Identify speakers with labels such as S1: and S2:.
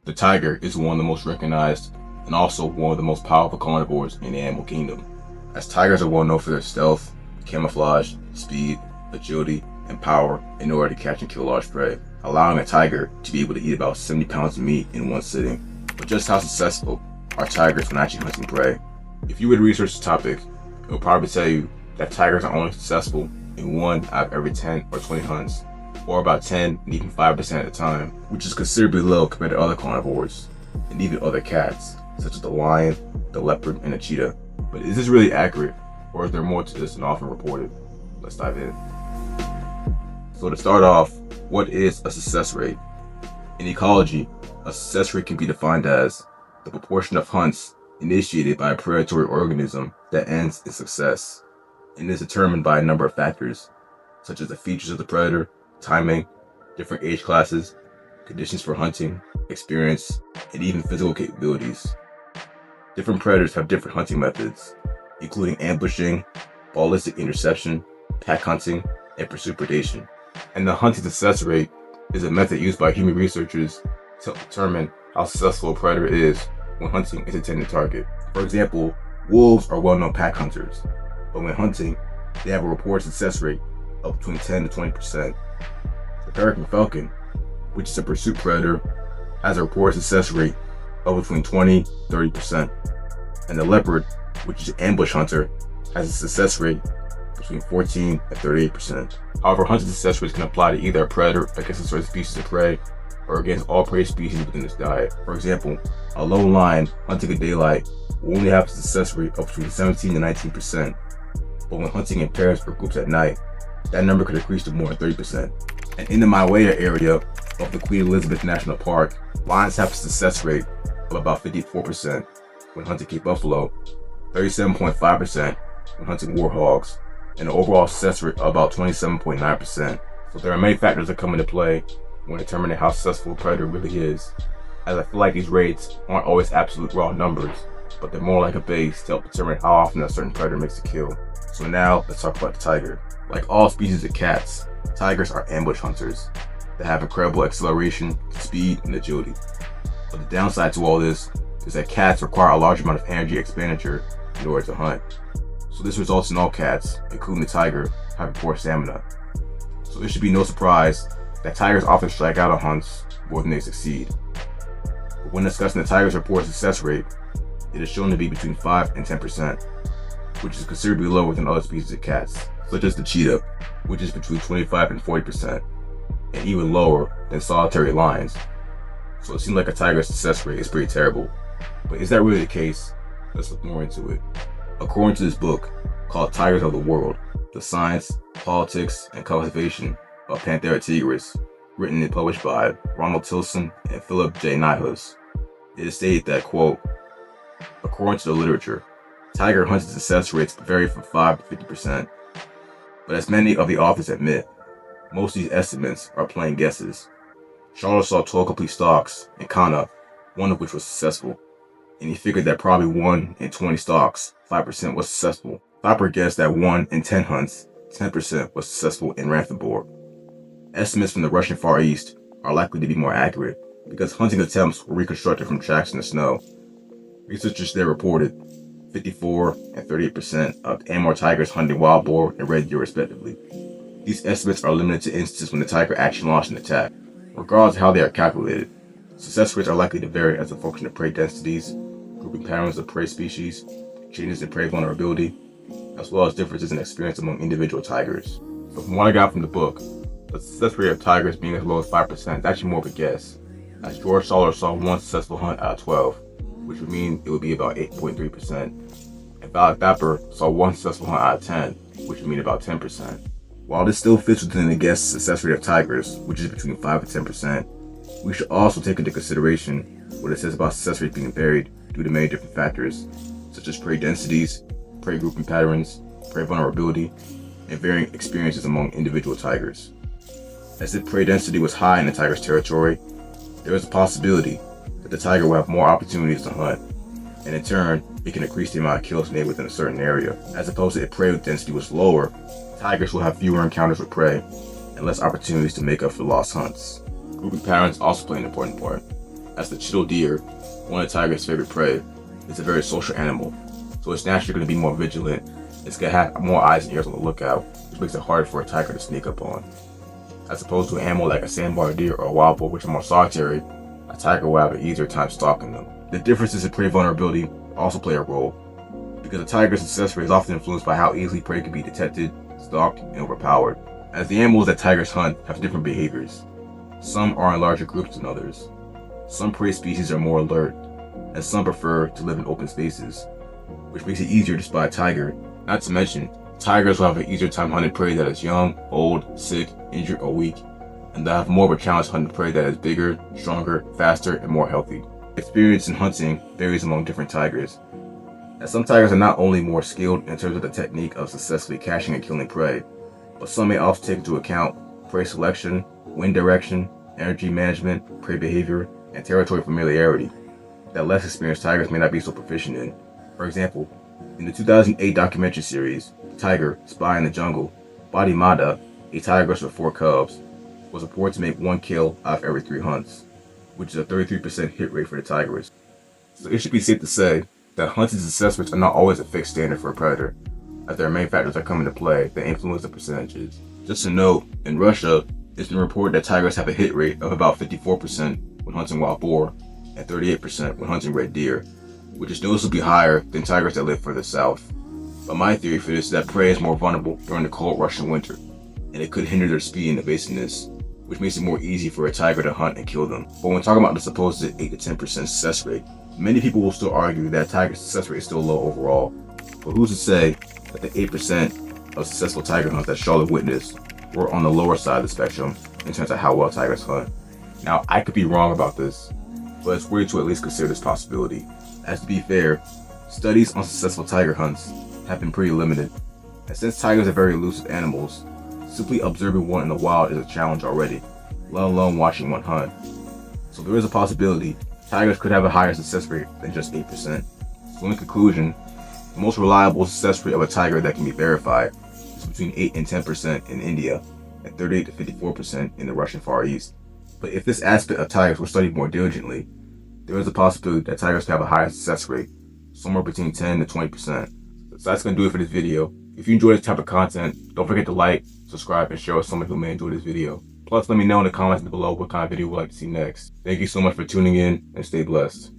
S1: The tiger is one of the most recognized and also one of the most powerful carnivores in the animal kingdom, as tigers are well known for their stealth, camouflage, speed, agility, and power in order to catch and kill large prey, allowing a tiger to be able to eat about 70 pounds of meat in one sitting. But just how successful are tigers when actually hunting prey? If you would research the topic, it will probably tell you that tigers are only successful in 1 out of every 10 or 20 hunts, or about 10 and even 5% at a time, which is considerably low compared to other carnivores, and even other cats, such as the lion, the leopard, and the cheetah. But is this really accurate, or is there more to this than often reported? Let's dive in. So to start off, what is a success rate? In ecology, a success rate can be defined as the proportion of hunts initiated by a predatory organism that ends in success, and is determined by a number of factors, such as the features of the predator, timing, different age classes, conditions for hunting, experience, and even physical capabilities. Different predators have different hunting methods, including ambushing, ballistic interception, pack hunting, and pursuit predation. And the hunting success rate is a method used by human researchers to determine how successful a predator is when hunting its intended target. For example, wolves are well-known pack hunters, but when hunting, they have a reported success rate of between 10 to 20%. The peregrine falcon, which is a pursuit predator, has a reported success rate of between 20 to 30%. And the leopard, which is an ambush hunter, has a success rate between 14 and 38%. However, hunting success rates can apply to either a predator against a certain species of prey or against all prey species within its diet. For example, a lone lion hunting in daylight will only have a success rate of between 17 to 19%, but when hunting in pairs or groups at night, that number could increase to more than 30%. And in the Maiwea area of the Queen Elizabeth National Park, lions have a success rate of about 54% when hunting Cape buffalo, 37.5% when hunting warhogs, and an overall success rate of about 27.9%. So there are many factors that come into play when determining how successful a predator really is, as I feel like these rates aren't always absolute raw numbers, but they're more like a base to help determine how often a certain predator makes a kill. So now let's talk about the tiger. Like all species of cats, tigers are ambush hunters that have incredible acceleration, speed, and agility. But the downside to all this is that cats require a large amount of energy expenditure in order to hunt. So this results in all cats, including the tiger, having poor stamina. So it should be no surprise that tigers often strike out on hunts more than they succeed. But when discussing the tiger's reported success rate, it is shown to be between 5 and 10%, which is considerably lower than other species of cats, such as the cheetah, which is between 25 and 40%, and even lower than solitary lions. So it seems like a tiger's success rate is pretty terrible. But is that really the case? Let's look more into it. According to this book, called Tigers of the World, The Science, Politics, and Cultivation of Panthera tigris, written and published by Ronald Tilson and Philip J. Nyhus, it is stated that, quote, according to the literature, tiger hunting success rates vary from 5 to 50%. But as many of the authors admit, most of these estimates are plain guesses. Charles saw 12 complete stalks in Kana, one of which was successful, and he figured that probably 1 in 20 stalks, 5% was successful. Topper guessed that 1 in 10 hunts, 10% was successful in Ranthambore. Estimates from the Russian Far East are likely to be more accurate because hunting attempts were reconstructed from tracks in the snow. Researchers there reported 54 and 38% of Amur tigers hunting wild boar and red deer respectively. These estimates are limited to instances when the tiger actually launched an attack. Regardless of how they are calculated, success rates are likely to vary as a function of prey densities, grouping patterns of prey species, changes in prey vulnerability, as well as differences in experience among individual tigers. So from what I got from the book, the success rate of tigers being as low as 5% is actually more of a guess, as George Soller saw 1 successful hunt out of 12, which would mean it would be about 8.3%, and Val Thapper saw 1 successful hunt out of 10, which would mean about 10%. While this still fits within the guess success rate of tigers, which is between 5 and 10%, we should also take into consideration what it says about success rate being varied due to many different factors, such as prey densities, prey grouping patterns, prey vulnerability, and varying experiences among individual tigers. As if prey density was high in the tiger's territory, there is a possibility that the tiger will have more opportunities to hunt, and in turn, it can increase the amount of kills made within a certain area. As opposed to if prey density was lower, tigers will have fewer encounters with prey and less opportunities to make up for lost hunts. Grouping patterns also play an important part. As the chital deer, one of the tiger's favorite prey, is a very social animal, so it's naturally going to be more vigilant. It's going to have more eyes and ears on the lookout, which makes it harder for a tiger to sneak up on. As opposed to an animal like a sandbar deer or a wild boar, which are more solitary, a tiger will have an easier time stalking them. The differences in prey vulnerability also play a role, because a tiger's success rate is often influenced by how easily prey can be detected, stalked, and overpowered. As the animals that tigers hunt have different behaviors. Some are in larger groups than others. Some prey species are more alert, and some prefer to live in open spaces, which makes it easier to spot a tiger. Not to mention, tigers will have an easier time hunting prey that is young, old, sick, injured, or weak, and they'll have more of a challenge hunting prey that is bigger, stronger, faster, and more healthy. Experience in hunting varies among different tigers, as some tigers are not only more skilled in terms of the technique of successfully catching and killing prey, but some may also take into account prey selection, wind direction, energy management, prey behavior, and territory familiarity that less experienced tigers may not be so proficient in. For example, in the 2008 documentary series, Tiger, Spy in the Jungle, Badi Mada, a tigress with 4 cubs, was reported to make 1 kill out of every 3 hunts, which is a 33% hit rate for the tigress. So it should be safe to say that hunting success rates are not always a fixed standard for a predator, as there are many factors that come into play that influence the percentages. Just to note, in Russia, it's been reported that tigers have a hit rate of about 54% when hunting wild boar and 38% when hunting red deer, which is noticeably higher than tigers that live further south. But my theory for this is that prey is more vulnerable during the cold Russian winter, and it could hinder their speed and evasiveness, which makes it more easy for a tiger to hunt and kill them. But when talking about the supposed 8 to 10% success rate, many people will still argue that tiger's success rate is still low overall. But who's to say that the 8% of successful tiger hunts that Charlotte witnessed were on the lower side of the spectrum in terms of how well tigers hunt? Now, I could be wrong about this, but it's worth to at least consider this possibility. As to be fair, studies on successful tiger hunts have been pretty limited, and since tigers are very elusive animals, simply observing one in the wild is a challenge already, let alone watching one hunt. So there is a possibility tigers could have a higher success rate than just 8%. So in conclusion, the most reliable success rate of a tiger that can be verified is between 8 and 10% in India and 38 to 54% in the Russian Far East. But if this aspect of tigers were studied more diligently, there is a possibility that tigers could have a higher success rate, somewhere between 10 to 20%. So that's going to do it for this video. If you enjoy this type of content, don't forget to like, subscribe, and share with someone who may enjoy this video. Plus, let me know in the comments below what kind of video you would like to see next. Thank you so much for tuning in, and stay blessed.